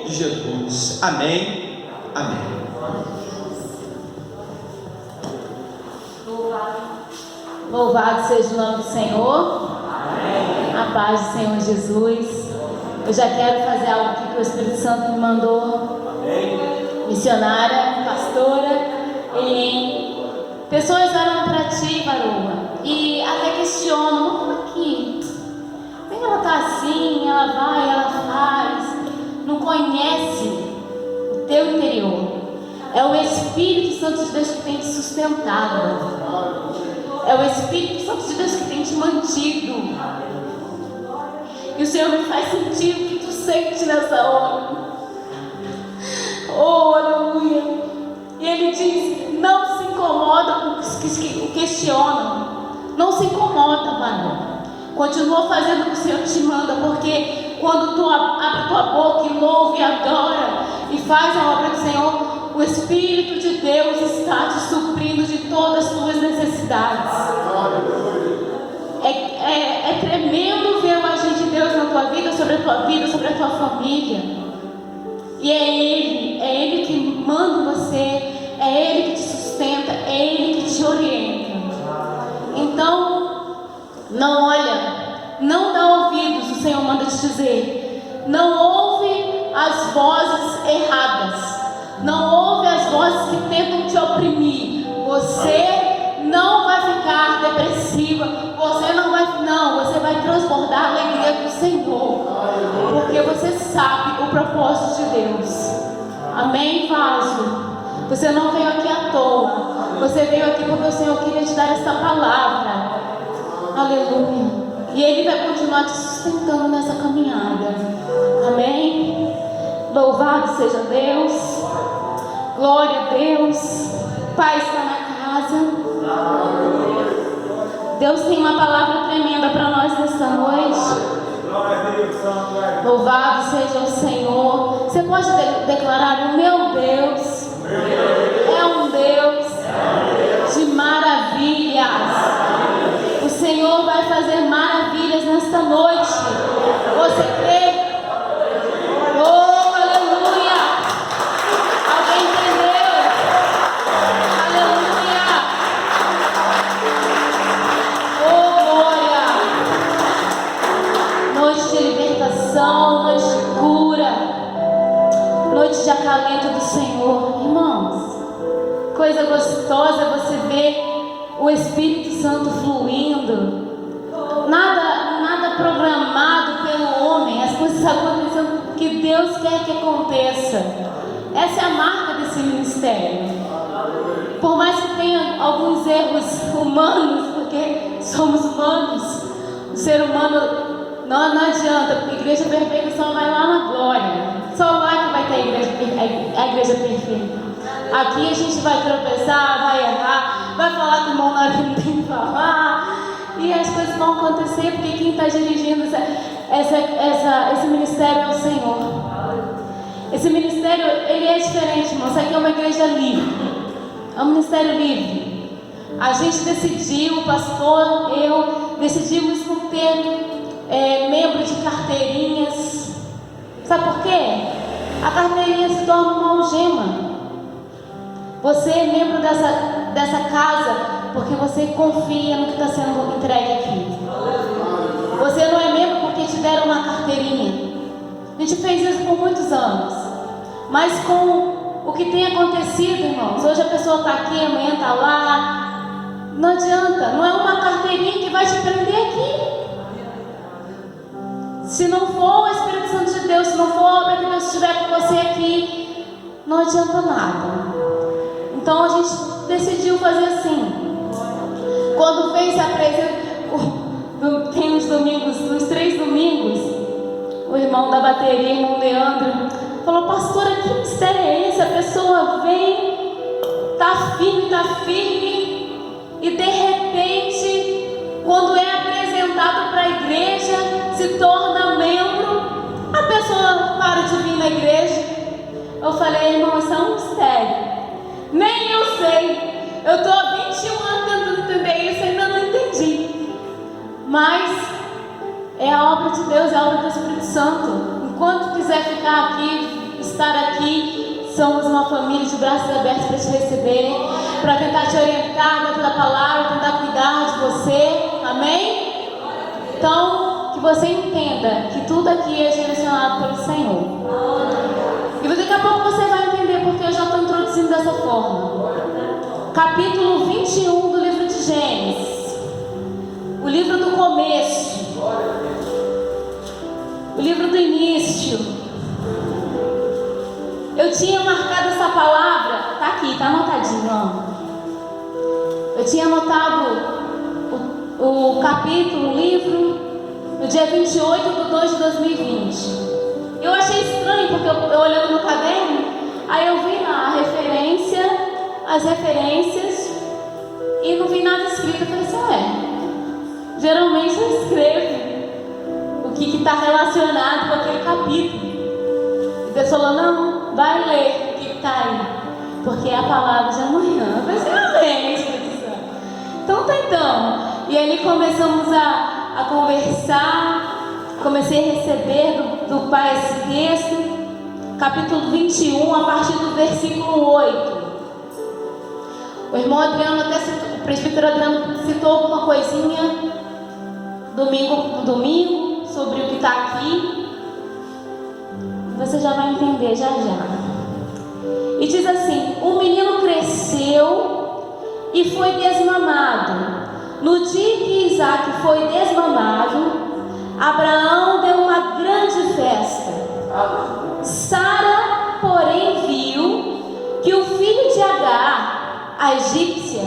de Jesus. Amém. Amém. Louvado seja o nome do Senhor. Amém. A paz do Senhor Jesus. Eu já quero fazer algo aqui que o Espírito Santo me mandou. Amém. Missionária, pastora, e pessoas olham para ti, Varoa, e até questionam: como aqui? Por que ela está assim? Ela vai, ela faz. Não conhece o teu interior. É o Espírito Santo de Deus que tem te sustentado. É o Espírito Santo de Deus que tem te mantido. E o Senhor me faz sentir o que tu sente nessa hora. Oh, aleluia. E Ele diz: não se incomoda com os que questionam. Não se incomoda, varão. Continua fazendo o que o Senhor te manda, porque quando tu abre tua boca e louva e adora e faz a obra do Senhor, o Espírito de Deus está te suprindo de todas as tuas necessidades. É tremendo ver o agir de Deus na tua vida, sobre a tua família. E é Ele que manda você, é Ele que te sustenta, é Ele que te orienta. Então, não olha, não dá ouvidos, o Senhor manda te dizer. Não ouve as vozes erradas. Não ouve as vozes que tentam te oprimir. Você não vai ficar depressiva. Você vai transbordar a alegria do Senhor. Porque você sabe o propósito de Deus. Amém, vaso? Você não veio aqui à toa. Você veio aqui porque o Senhor queria te dar essa palavra. Aleluia. E Ele vai continuar te sustentando nessa caminhada. Amém? Louvado seja Deus. Glória a Deus. Pai está na casa. Deus tem uma palavra tremenda para nós nesta noite. Louvado seja o Senhor. Você pode declarar: o meu Deus é um Deus de maravilhas. O Senhor vai fazer maravilhas nesta noite. Você crê? Oh, aleluia! Alguém entendeu? Aleluia! Oh, glória! Noite de libertação, noite de cura, noite de acalento do Senhor. Irmãos, coisa gostosa é você ver o Espírito Santo fluindo. Nada programado pelo homem. As coisas acontecendo porque Deus quer que aconteça. Essa é a marca desse ministério. Por mais que tenha alguns erros humanos, porque somos humanos, o ser humano não adianta, porque a igreja perfeita só vai lá na glória. Só lá que vai ter a igreja perfeita. Aqui a gente vai tropeçar, vai errar, vai falar com o irmão na hora que não tem que falar. E as coisas vão acontecer porque quem está dirigindo esse ministério é o Senhor. Esse ministério, ele é diferente, irmão. Isso aqui é uma igreja livre. É um ministério livre. A gente decidiu, o pastor, eu, decidimos não ter membro de carteirinhas. Sabe por quê? A carteirinha se torna uma algema. Você é membro dessa casa porque você confia no que está sendo entregue aqui. Você não é membro porque te deram uma carteirinha. A gente fez isso por muitos anos. Mas com o que tem acontecido, irmãos, hoje a pessoa está aqui, amanhã está lá. Não adianta, não é uma carteirinha que vai te prender aqui. Se não for o Espírito Santo de Deus, se não for a obra que Deus estiver com você aqui, não adianta nada. Então a gente decidiu fazer assim. Quando fez a presença, tem uns domingos, uns 3 domingos, o irmão da bateria, o irmão Leandro, falou: pastora, que mistério é esse? A pessoa vem, tá firme, e de repente, quando é apresentado para a igreja, se torna membro, a pessoa para de vir na igreja. Eu falei: irmão, isso é um mistério. Nem eu sei. Eu estou há 21 anos tentando entender isso, ainda não entendi. Mas é a obra de Deus, é a obra do Espírito Santo. Enquanto quiser ficar aqui estar aqui. Somos uma família de braços abertos para te receber, para tentar te orientar dentro da palavra, tentar cuidar de você. Amém? Então, que você entenda que tudo aqui é direcionado pelo Senhor. E daqui a pouco você vai entender porque eu já estou introduzindo dessa forma. Capítulo 21 do livro de Gênesis. O livro do começo. O livro do início. Eu tinha marcado essa palavra. Está aqui, está anotadinho, ó. Eu tinha anotado o capítulo, o livro, no dia 28/2/2020. Eu achei estranho, porque eu olhando no caderno, aí eu vi lá a referência, as referências, e não vi nada escrito. Eu falei assim, geralmente eu escrevo o que está relacionado com aquele capítulo. E Deus falou, não, vai ler o que está aí, porque é a palavra de amanhã. Eu falei assim, amém, Espírito Santo. Então. E aí começamos a conversar. Comecei a receber do Pai esse texto, capítulo 21, a partir do versículo 8. O irmão Adriano, o presbítero Adriano citou alguma coisinha domingo sobre o que está aqui. Você já vai entender já. E diz assim: o menino cresceu e foi desmamado. No dia que Isaac foi desmamado, Abraão deu uma grande festa. Sara, porém, viu que o filho de Agar, a egípcia,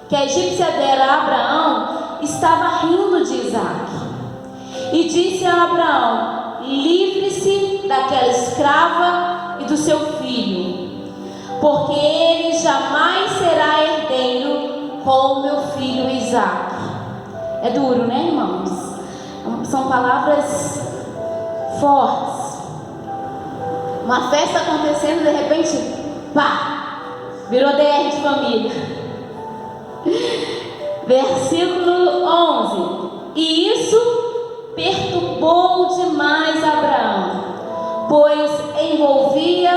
que a egípcia dera a Abraão, estava rindo de Isaac. E disse a Abraão: livre-se daquela escrava e do seu filho, porque ele jamais será herdeiro com meu filho Isaac. É duro, né, irmãos? São palavras fortes. Uma festa acontecendo, de repente, pá, virou DR de família. Versículo 11. E isso perturbou demais Abraão, pois envolvia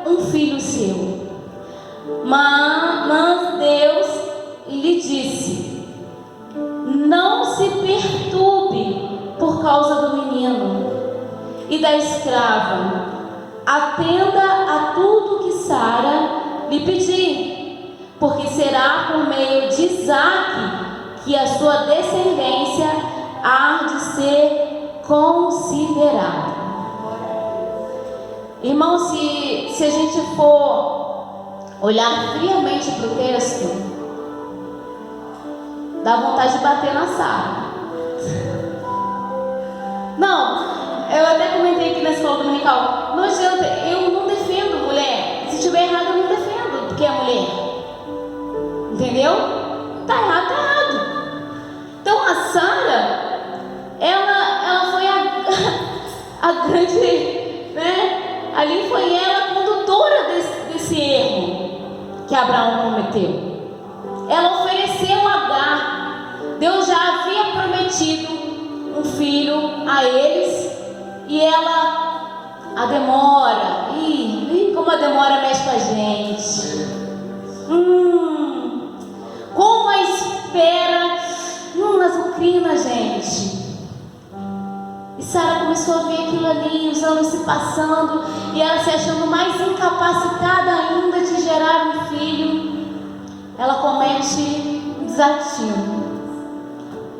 um filho seu. Mas Deus lhe disse: não se perturbe por causa do menino e da escrava. Atenda a tudo que Sara lhe pedir, porque será por meio de Isaque que a sua descendência há de ser considerada. Irmão, se a gente for olhar friamente para o texto, dá vontade de bater na Sara. Não, eu até comentei aqui na escola dominical, não adianta, eu não defendo mulher. Se estiver errado, eu não defendo porque é mulher. Entendeu? Tá errado, tá errado. Então a Sara, ela foi a grande, né? Ali foi ela a condutora desse erro que Abraão cometeu. Ela ofereceu Agar. Deus já havia prometido um filho a eles, e ela, a demora, como a demora mexe com a gente. Como a espera azucrina, gente. E Sara começou a ver aquilo ali, os anos se passando, e ela se achando mais incapacitada ainda de gerar um filho. Ela comete um desatino,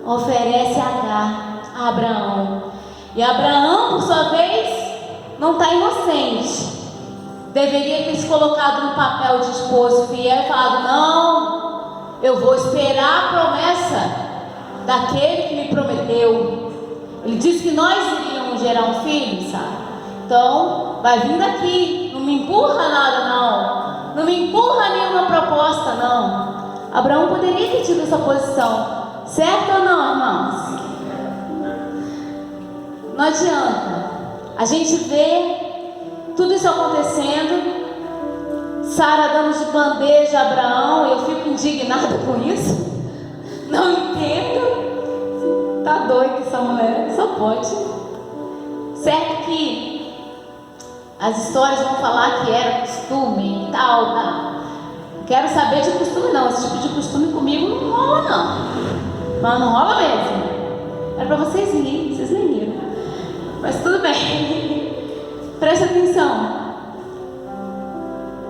oferece Agar a Abraão. E Abraão, por sua vez, não está inocente. Deveria ter se colocado no papel de esposo fiel e falado: não, eu vou esperar a promessa daquele que me prometeu. Ele disse que nós iríamos gerar um filho, sabe? Então, vai vir daqui. Não me empurra nada, não. Não me empurra nenhuma proposta, não. Abraão poderia ter tido essa posição. Certo ou não, irmãos? Não adianta. A gente vê tudo isso acontecendo, Sara dando de bandeja a Abraão. Eu fico indignada com isso. Não entendo. Tá doida essa mulher, só pode. Certo que As histórias vão falar que era costume e tal, tá? Não quero saber de costume não. Esse tipo de costume comigo não rola não. Mas não rola mesmo. Era para vocês rirem, vocês nem riram. Mas tudo bem. Presta atenção.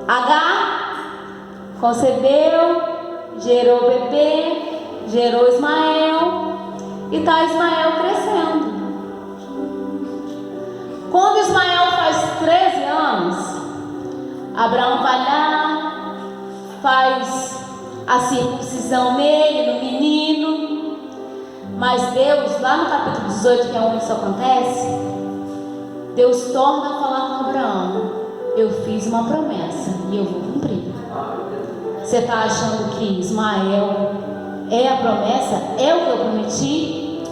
Agar concebeu, gerou bebê, gerou Ismael, e está Ismael crescendo. Quando Ismael faz 13 anos, Abraão vai lá, faz a circuncisão nele, no menino. Mas Deus, lá no capítulo 18, que é onde isso acontece, Deus torna a falar com Abraão: eu fiz uma promessa e eu vou cumprir. Você está achando que Ismael é a promessa? É o que eu prometi?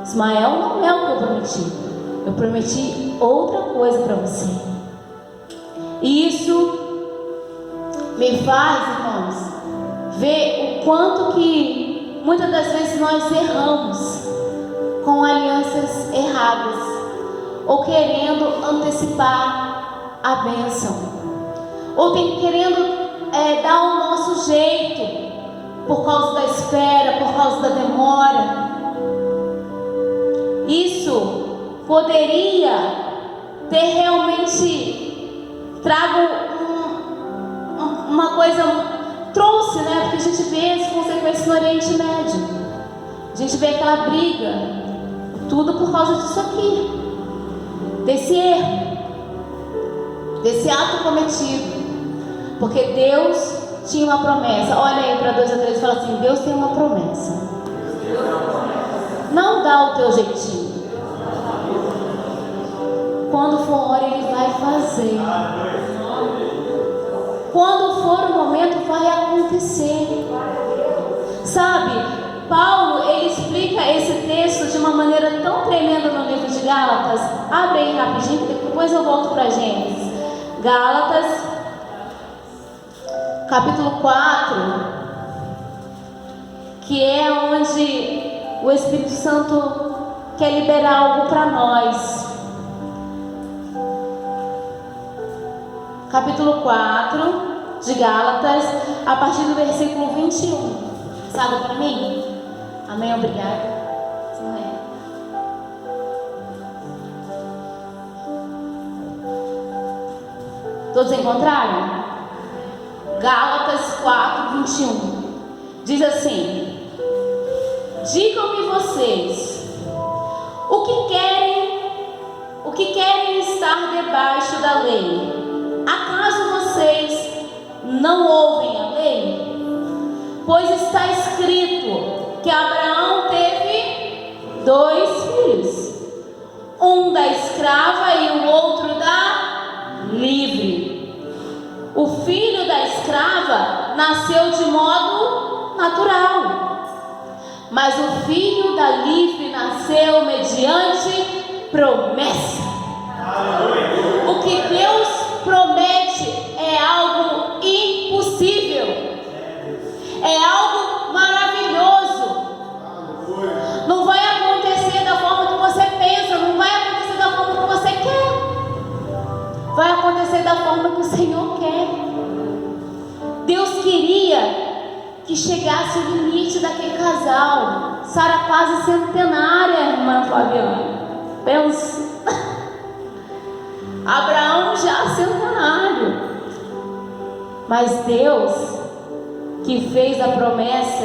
Ismael não é o que eu prometi. Eu prometi outra coisa para você. E isso me faz, irmãos, ver o quanto que muitas das vezes nós erramos com alianças erradas, ou querendo antecipar a bênção, ou querendo dar o nosso jeito, por causa da espera, por causa da demora. Isso poderia ter realmente trago uma coisa, trouxe, né? Porque a gente vê as consequências no Oriente Médio. A gente vê aquela briga, tudo por causa disso aqui, desse erro, desse ato cometido. Porque Deus tinha uma promessa. Olha aí para 2 a 3 e fala assim: Deus tem uma promessa. Não dá o teu jeitinho. Quando for a hora, Ele vai fazer. Quando for o momento, vai acontecer. Sabe, Paulo, ele explica esse texto de uma maneira tão tremenda no livro de Gálatas. Abre aí rapidinho, depois eu volto para Gênesis. Gálatas, capítulo 4, que é onde o Espírito Santo quer liberar algo para nós. Capítulo 4 de Gálatas, a partir do versículo 21. Sabe para mim? Amém, obrigada. Todos encontraram? Gálatas 4, 21. Diz assim: digam-me vocês, o que querem estar debaixo da lei? Acaso vocês não ouvem a lei? Pois está escrito que Abraão teve 2 filhos, um da escrava e o outro da livre. O filho da escrava nasceu de modo natural, mas o filho da livre nasceu mediante promessa. O que Deus promete é algo impossível, é algo maravilhoso. Não vai acontecer da forma que você pensa, não vai acontecer da forma que você quer, vai acontecer da forma que o Senhor quer. Deus queria que chegasse o limite daquele casal. Sara quase centenária, irmã Fabiana, pensa. Abraão já centenário. Mas Deus que fez a promessa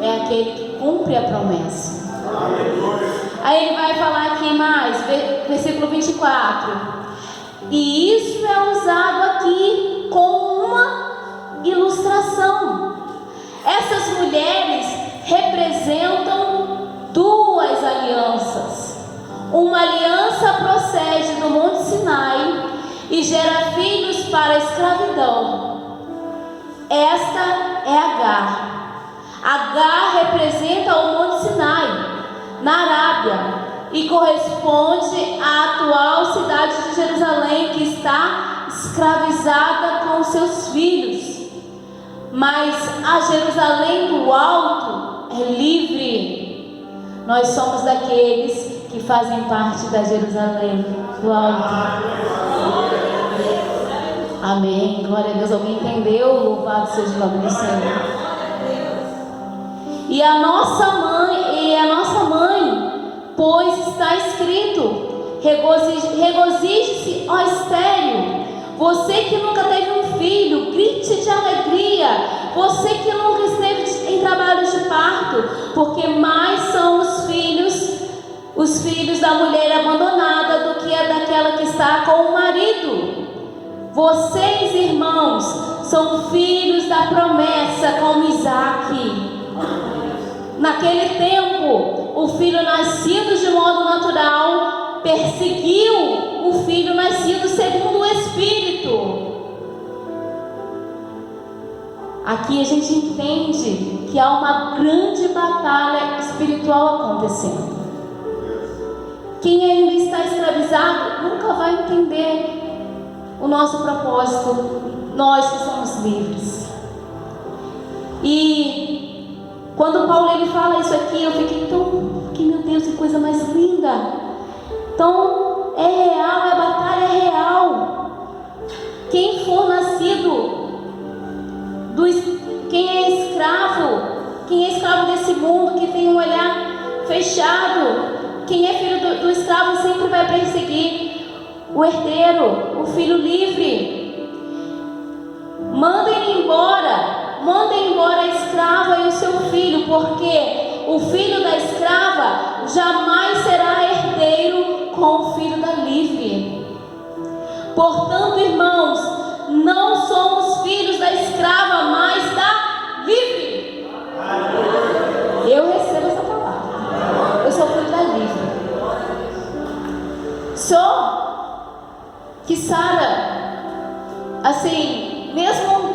é aquele que cumpre a promessa. Aí ele vai falar aqui mais, versículo 24. E isso é usado aqui como uma ilustração. Essas mulheres representam 2 alianças. Uma aliança procede do Monte Sinai e gera filhos para a escravidão. Esta é Agar. Agar representa o Monte Sinai, na Arábia, e corresponde à atual cidade de Jerusalém, que está escravizada com seus filhos. Mas a Jerusalém do alto é livre. Nós somos daqueles que que fazem parte da Jerusalém do alto. Amém. Glória a Deus. Alguém entendeu? Louvado seja o nome do Senhor. E a nossa mãe, pois está escrito: regozije-se, ó estéril. Você que nunca teve um filho, grite de alegria. Você que nunca esteve em trabalho de parto, porque mais são os filhos da mulher abandonada do que a daquela que está com o marido. Vocês, irmãos, são filhos da promessa, como Isaque. Naquele tempo, o filho nascido de modo natural perseguiu o filho nascido segundo o Espírito. Aqui a gente entende que há uma grande batalha espiritual acontecendo. Quem ainda está escravizado nunca vai entender o nosso propósito, nós que somos livres. E quando Paulo ele fala isso aqui, eu fiquei que meu Deus, que coisa mais linda. Então é real, a batalha é real. Quem for nascido quem é escravo desse mundo, que tem um olhar fechado, quem é filho do escravo sempre vai perseguir o herdeiro, o filho livre. Mandem embora a escrava e o seu filho, porque o filho da escrava jamais será herdeiro com o filho da livre. Portanto, irmãos, não somos filhos da escrava, mas da livre. Eu recebo essa palavra. Eu sou filho da livre. Só que Sara, assim, mesmo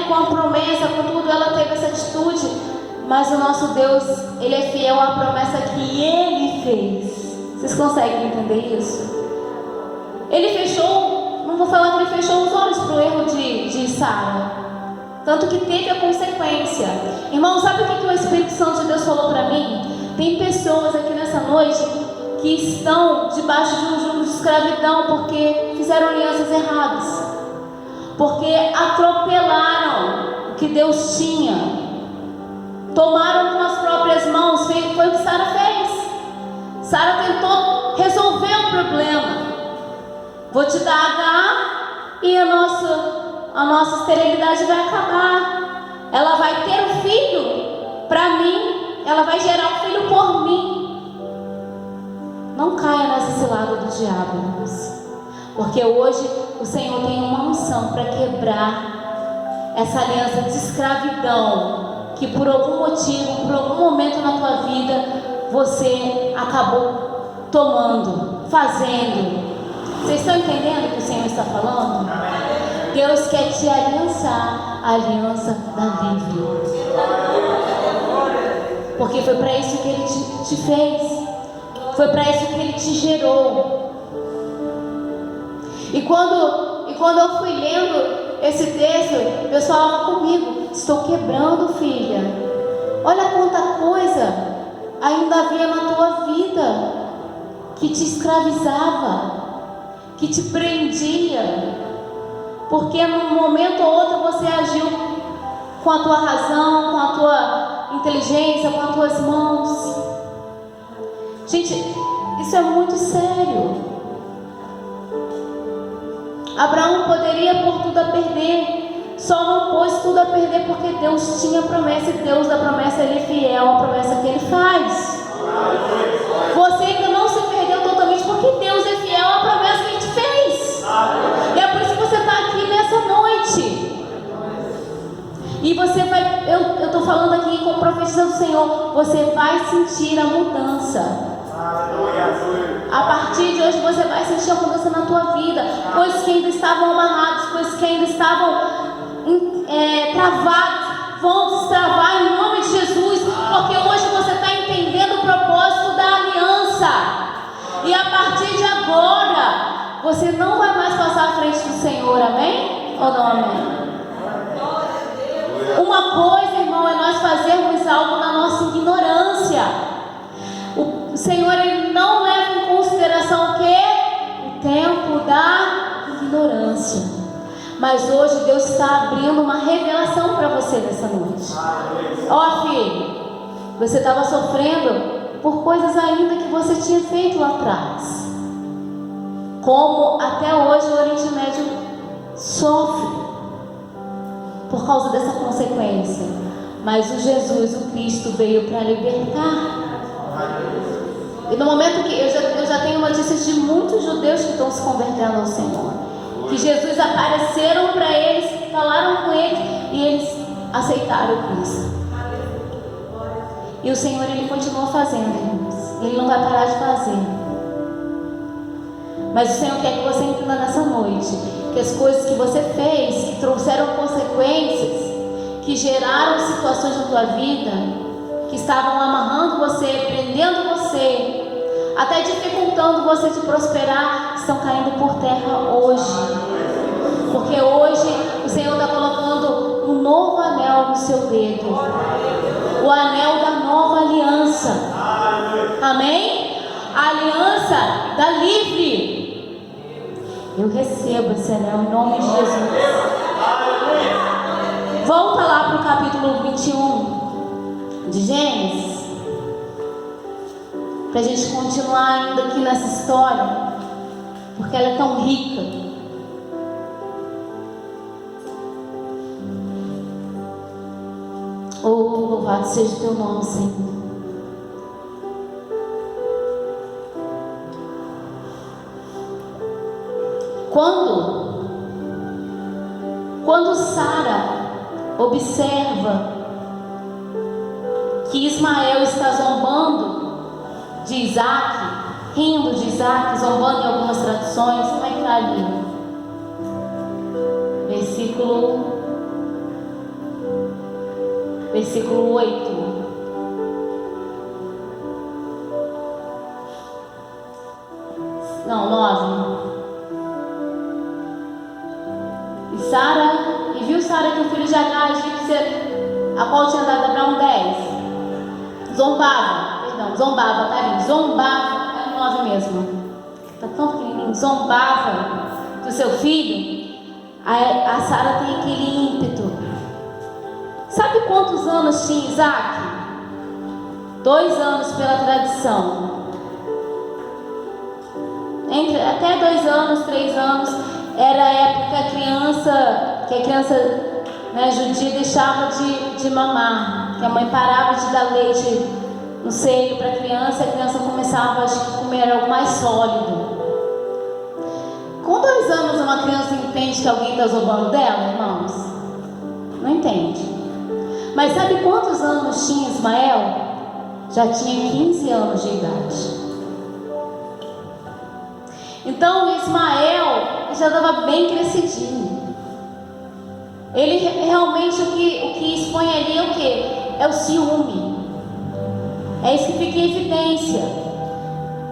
com a promessa, com tudo, ela teve essa atitude, mas o nosso Deus, Ele é fiel à promessa que Ele fez. Vocês conseguem entender isso? Ele fechou, não vou falar que Ele fechou os olhos para o erro de Sara, tanto que teve a consequência. Irmão, sabe o que o Espírito Santo de Deus falou para mim? Tem pessoas aqui nessa noite que estão debaixo de um jugo de escravidão porque fizeram alianças erradas, porque atropelaram o que Deus tinha, tomaram com as próprias mãos. Foi o que Sara fez. Sara tentou resolver o problema. Vou te dar H e a nossa esterilidade vai acabar. Ela vai ter um filho para mim, ela vai gerar um filho por mim. Não caia nessa cilada do diabo, irmãos. Porque hoje o Senhor tem uma unção para quebrar essa aliança de escravidão que por algum motivo, por algum momento na tua vida, você acabou tomando, fazendo. Vocês estão entendendo o que o Senhor está falando? Deus quer te aliançar, a aliança da livre. Porque foi para isso que Ele te fez. Foi para isso que Ele te gerou. E quando eu fui lendo esse texto, Deus falava comigo: estou quebrando, filha. Olha quanta coisa ainda havia na tua vida que te escravizava, que te prendia, porque num momento ou outro você agiu com a tua razão, com a tua inteligência, com as tuas mãos. Gente, isso é muito sério. Abraão poderia pôr tudo a perder, só não pôs tudo a perder porque Deus tinha promessa, e Deus da promessa, Ele é fiel à promessa que Ele faz. Você ainda não se perdeu totalmente porque Deus é fiel à promessa que Ele te fez. E é por isso que você está aqui nessa noite. E você vai, eu estou falando aqui com profecia do Senhor, você vai sentir a mudança. A partir de hoje você vai sentir a mudança na tua vida. Coisas que ainda estavam amarradas, coisas que ainda estavam travadas, vão destravar em nome de Jesus. Porque hoje você está entendendo o propósito da aliança. E a partir de agora você não vai mais passar à frente do Senhor, amém? Ou não, amém? Uma coisa, irmão, é nós fazermos algo na nossa ignorância. O Senhor, Ele não leva tempo da ignorância. Mas hoje Deus está abrindo uma revelação para você nessa noite. Ó, filho, você estava sofrendo por coisas ainda que você tinha feito lá atrás. Como até hoje o Oriente Médio sofre por causa dessa consequência. Mas o Jesus, o Cristo, veio para libertar. E no momento que eu já tenho notícias de muitos judeus que estão se convertendo ao Senhor, que Jesus apareceram para eles, falaram com eles e eles aceitaram o Cristo. E o Senhor, Ele continua fazendo, irmãos. Ele não vai parar de fazer. Mas o Senhor quer que você entenda nessa noite que as coisas que você fez, que trouxeram consequências, que geraram situações na tua vida, que estavam amarrando você, prendendo você, até dificultando você de prosperar, estão caindo por terra hoje. Porque hoje o Senhor está colocando um novo anel no seu dedo, o anel da nova aliança. Amém? A aliança da livre. Eu recebo esse anel em nome de Jesus. Volta lá para o capítulo 21 de Gênesis, para a gente continuar ainda aqui nessa história, porque ela é tão rica. Oh, louvado seja o teu nome, Senhor. Quando Sara observa que Ismael está zombando de Isaac, rindo de Isaac, zombando em algumas traduções, como é que está ali? Versículo 8. Não, 9. E viu Sara que o filho de Agar, a qual tinha dado a Abraão 10, zombava, tá ali, zombava, é o 9 mesmo, tá tão pequenininho, zombava do seu filho. A Sara tem aquele ímpeto. Sabe quantos anos tinha Isaac? 2 anos pela tradição. Até 2 anos, 3 anos, era a época que a criança, né, judia deixava de mamar, que a mãe parava de dar leite no seio para a criança começava a comer algo mais sólido. Com 2 anos uma criança entende que alguém está zombando dela, irmãos? Não entende. Mas sabe quantos anos tinha Ismael? Já tinha 15 anos de idade. Então Ismael já estava bem crescidinho. Ele realmente o que expõe ali é o quê? É o ciúme. É isso que fica em evidência.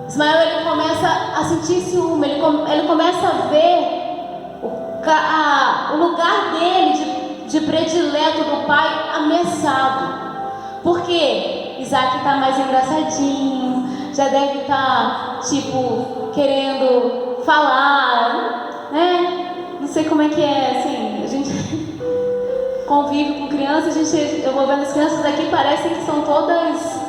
Ismael, ele começa a sentir ciúme. Ele começa a ver o lugar dele de predileto do pai ameaçado. Por quê? Isaac está mais engraçadinho, já deve estar querendo falar, né? Não sei como é que é, assim, a gente convive com crianças, eu vou vendo as crianças daqui, parecem que são todas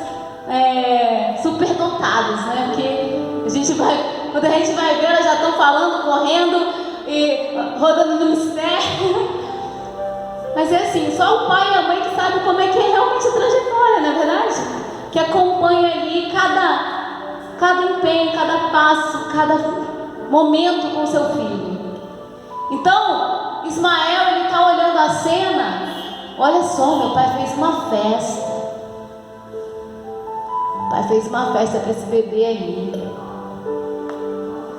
superdotadas, né? Porque quando a gente vai ver, elas já estão falando, correndo e rodando no mistério. Mas é assim, só o pai e a mãe que sabem como é que é realmente a trajetória, não é verdade? Que acompanha ali cada empenho, cada passo, cada momento com seu filho. Então, Ismael, ele está olhando a cena. Olha só, meu pai fez uma festa. O pai fez uma festa para esse bebê aí.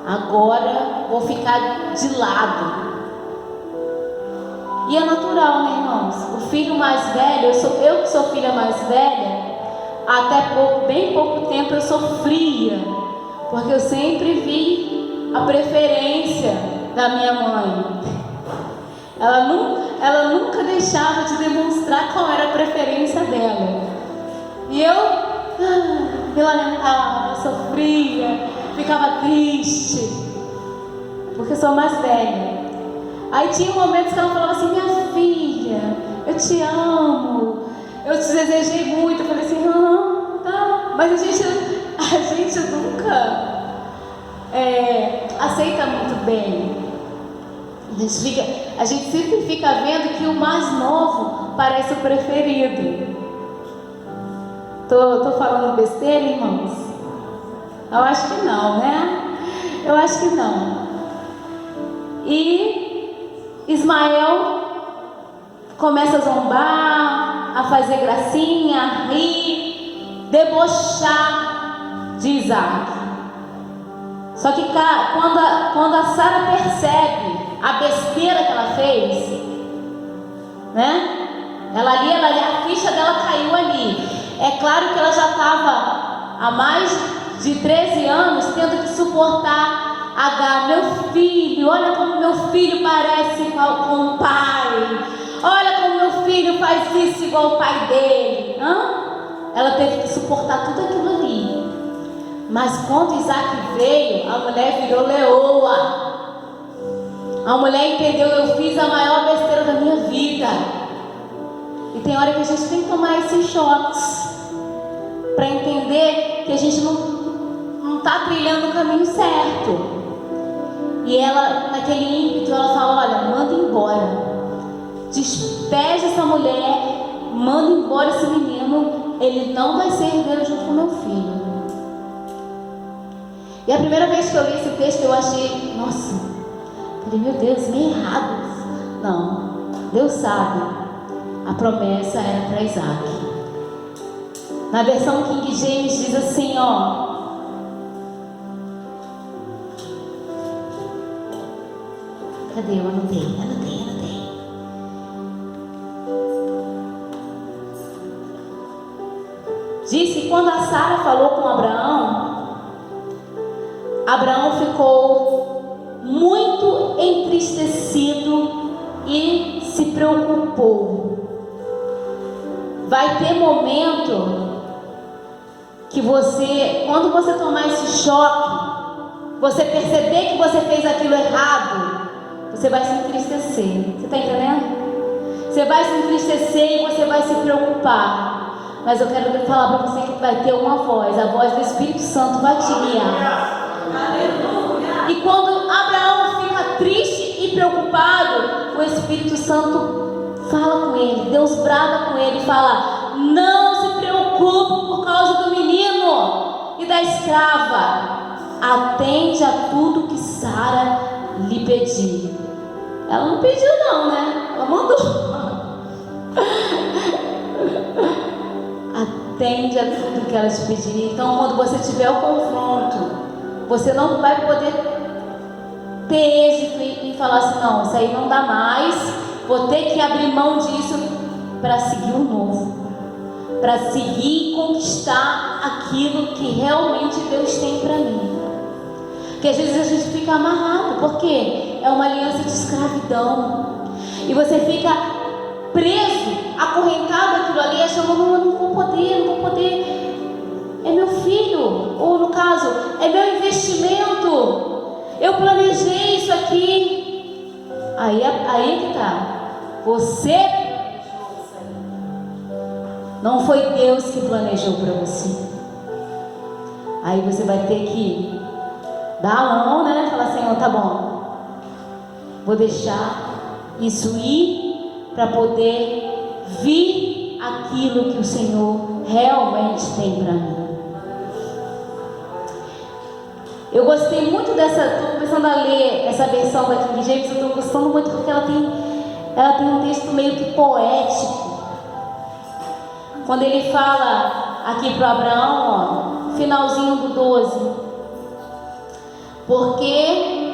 Agora vou ficar de lado. E é natural, né, irmãos? O filho mais velho, eu que sou filha mais velha, até bem pouco tempo eu sofria, porque eu sempre vi a preferência da minha mãe. Ela nunca deixava de demonstrar qual era a preferência dela. E eu me lamentava, sofria, ficava triste. porque eu sou mais velha. Aí tinha momentos que ela falava assim: minha filha, eu te amo, eu te desejei muito. Eu falei assim: tá. Mas a gente nunca aceita muito bem. A gente sempre fica vendo que o mais novo parece o preferido. Tô falando besteira, irmãos? Eu acho que não, né? Eu acho que não. E Ismael começa a zombar, a fazer gracinha, a rir, debochar de Isaac. Só que quando a Sara percebe a besteira que ela fez, né? Ela ali, a ficha dela caiu ali. É claro que ela já estava há mais de 13 anos tendo que suportar Agar. Meu filho, olha como meu filho parece com o pai. Olha como meu filho faz isso igual o pai dele. Ela teve que suportar tudo aquilo ali. Mas quando Isaac veio, a mulher virou leoa. A mulher entendeu: eu fiz a maior besteira da minha vida. E tem hora que a gente tem que tomar esses choques para entender que a gente não está trilhando o caminho certo. E ela, naquele ímpeto, ela fala: olha, manda embora, despeja essa mulher, manda embora esse menino, ele não vai ser herdeiro junto com meu filho. E a primeira vez que eu li esse texto, eu achei: nossa, falei, meu Deus, meio errado. Não, Deus sabe. A promessa era para Isaac. Na versão King James diz assim, ó: cadê? Eu anotei. Diz que quando a Sara falou com Abraão, Abraão ficou muito entristecido e se preocupou. Vai ter momento que quando você tomar esse choque, você perceber que você fez aquilo errado, você vai se entristecer. Você está entendendo? Você vai se entristecer e você vai se preocupar. Mas eu quero falar para você que vai ter uma voz, a voz do Espírito Santo vai te guiar. Aleluia. E quando Abraão fica triste e preocupado, o Espírito Santo fala com ele, Deus brada com ele e fala: não se preocupe por causa do menino e da escrava, atende a tudo que Sara lhe pediu. Ela não pediu não, né? Ela mandou. Atende a tudo que ela te pedir. Então, quando você tiver o confronto, você não vai poder ter êxito em falar assim: não, isso aí não dá mais, vou ter que abrir mão disso para seguir o novo, para seguir e conquistar aquilo que realmente Deus tem para mim. Porque às vezes a gente fica amarrado, porque é uma aliança de escravidão, e você fica preso, acorrentado aquilo ali, achando: não, eu não vou poder, é meu filho, ou no caso, é meu investimento, eu planejei isso aqui. Aí que tá, você não foi Deus que planejou para você. Aí você vai ter que dar a mão, né? Falar: Senhor, tá bom, vou deixar isso ir para poder vir aquilo que o Senhor realmente tem para mim. Eu gostei muito estou começando a ler essa versão da King James, eu estou gostando muito porque ela tem um texto meio que poético. Quando ele fala aqui para Abraão, ó, finalzinho do 12: porque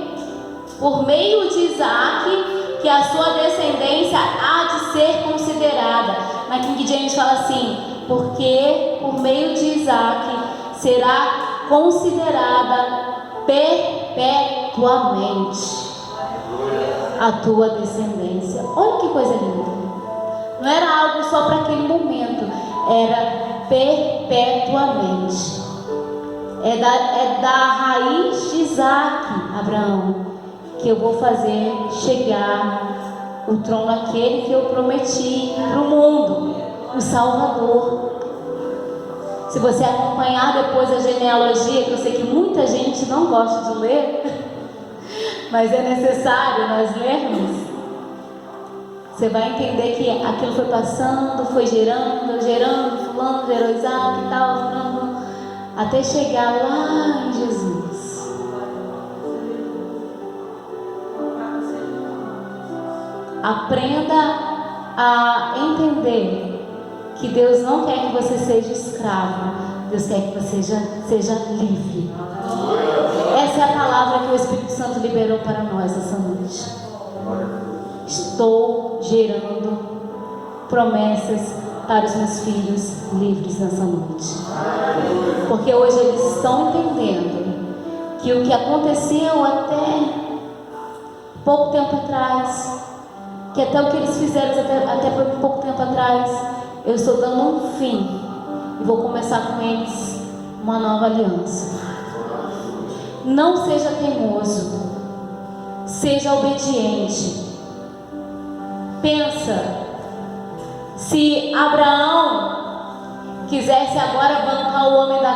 por meio de Isaac que a sua descendência há de ser considerada. Na King James fala assim: porque por meio de Isaac será considerada perpetuamente a tua descendência. Olha que coisa linda. Não era algo só para aquele momento, era perpetuamente. É da raiz de Isaac, Abraão, que eu vou fazer chegar o trono aquele que eu prometi para o mundo, o Salvador. Se você acompanhar depois a genealogia, que eu sei que muita gente não gosta de ler, mas é necessário nós lermos, você vai entender que aquilo foi passando, foi gerando, fulano gerou Isaac e tal, fulano, até chegar lá em Jesus. Aprenda a entender que Deus não quer que você seja escravo, Deus quer que você seja livre. Essa é a palavra que o Espírito Santo liberou para nós essa noite. Estou gerando promessas para os meus filhos livres nessa noite. Porque hoje eles estão entendendo que o que aconteceu até pouco tempo atrás, que até o que eles fizeram até por pouco tempo atrás, eu estou dando um fim e vou começar com eles uma nova aliança. Não seja teimoso, seja obediente. Pensa, se Abraão quisesse agora bancar o homem da